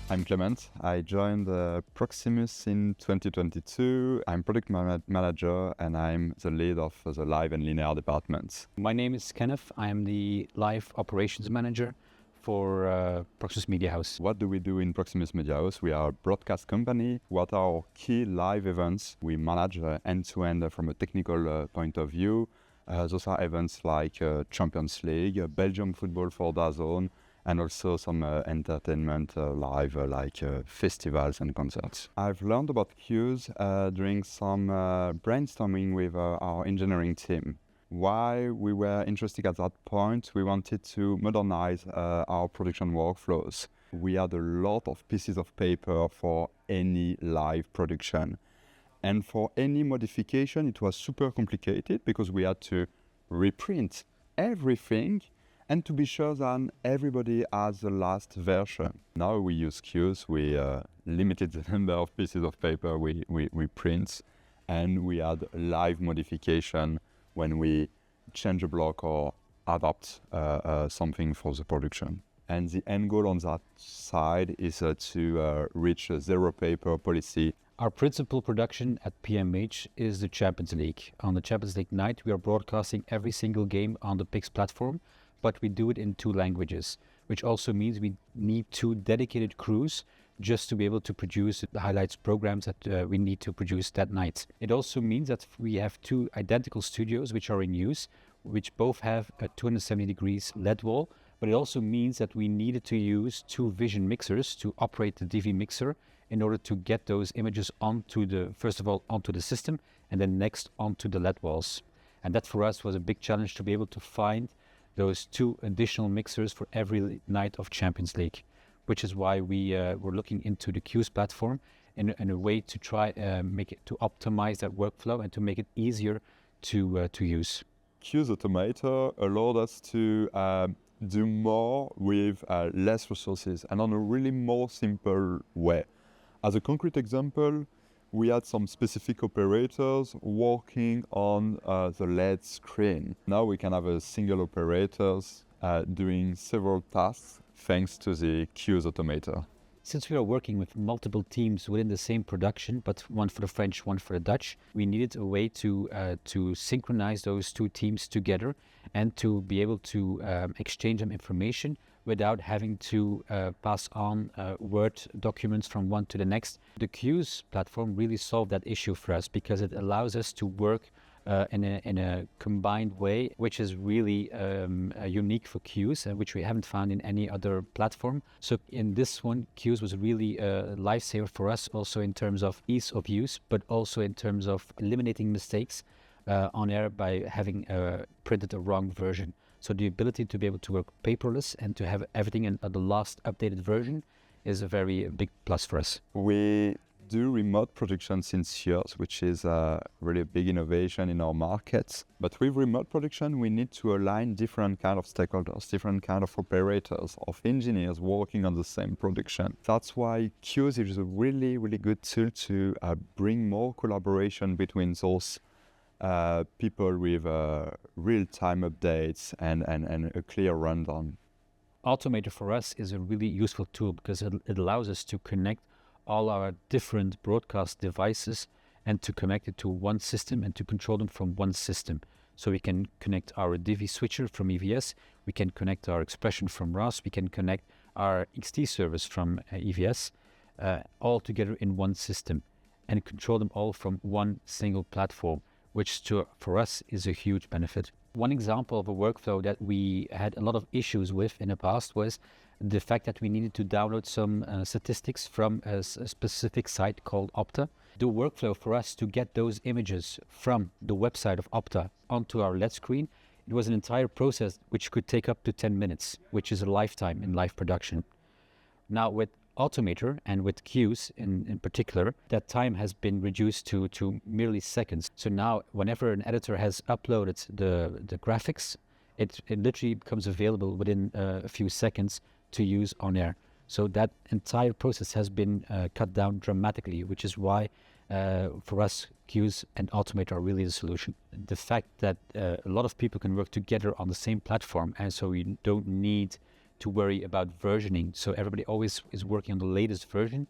I'm Clement. I joined Proximus in 2022. I'm product manager and I'm the lead of the live and linear departments. My name is Kenneth. I am the live operations manager for Proximus Media House. What do we do in Proximus Media House? We are a broadcast company. What are our key live events? We manage end-to-end from a technical point of view. Those are events like Champions League, Belgium football for DAZN, and also some entertainment live like festivals and concerts. I've learned about Cuez during some brainstorming with our engineering team. Why we were interested at that point, we wanted to modernize our production workflows. We had a lot of pieces of paper for any live production. And for any modification, it was super complicated because we had to reprint everything and to be sure that everybody has the last version. Now we use Cuez. We limited the number of pieces of paper we print, and we add live modification when we change a block or adapt something for the production. And the end goal on that side is to reach a zero paper policy. Our principal production at PMH is the Champions League. On the Champions League night, we are broadcasting every single game on the Pix platform, but we do it in 2 languages, which also means we need 2 dedicated crews just to be able to produce the highlights programs that we need to produce that night. It also means that we have 2 identical studios which are in use, which both have a 270 degrees LED wall, but it also means that we needed to use 2 vision mixers to operate the DV mixer in order to get those images first of all onto the system, and then next onto the LED walls. And that for us was a big challenge to be able to find those 2 additional mixers for every night of Champions League, which is why we were looking into the Cuez platform in a way to try to optimize that workflow and to make it easier to use. Cuez Automator allowed us to do more with less resources and on a really more simple way. As a concrete example, we had some specific operators working on the LED screen. Now we can have a single operators doing several tasks thanks to the Cuez Automator. Since we are working with multiple teams within the same production, but one for the French, one for the Dutch, we needed a way to synchronize those 2 teams together and to be able to exchange them information without having to pass on Word documents from one to the next. The Cuez platform really solved that issue for us because it allows us to work in a combined way, which is really unique for Cuez, which we haven't found in any other platform. So in this one, Cuez was really a lifesaver for us, also in terms of ease of use, but also in terms of eliminating mistakes on air by having printed a wrong version. So the ability to be able to work paperless and to have everything in the last updated version is a very big plus for us. We do remote production since years, which is really a big innovation in our markets. But with remote production, we need to align different kind of stakeholders, different kind of operators, of engineers working on the same production. That's why Cuez is a really, really good tool to bring more collaboration between those people with real-time updates and a clear rundown. Automator for us is a really useful tool because it allows us to connect all our different broadcast devices and to connect it to one system and to control them from one system. So we can connect our DV switcher from EVS, we can connect our expression from RAS, we can connect our XT service from EVS, all together in one system and control them all from one single platform, which for us is a huge benefit. One example of a workflow that we had a lot of issues with in the past was the fact that we needed to download some statistics from a specific site called Opta. The workflow for us to get those images from the website of Opta onto our LED screen, it was an entire process which could take up to 10 minutes, which is a lifetime in live production. Now with Automator and with Cuez in particular, that time has been reduced to merely seconds. So now whenever an editor has uploaded the graphics, it literally becomes available within a few seconds to use on air. So that entire process has been cut down dramatically, which is why for us, Cuez and Automator are really the solution. The fact that a lot of people can work together on the same platform, and so you don't need to worry about versioning. So everybody always is working on the latest version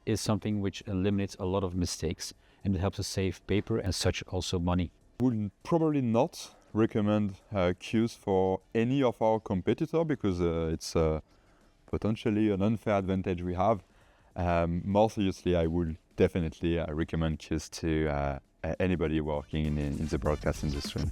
is something which eliminates a lot of mistakes, and it helps us save paper and such also money. Would probably not recommend Cuez for any of our competitor because it's potentially an unfair advantage we have. More seriously, I would definitely recommend Cuez to anybody working in the broadcast industry.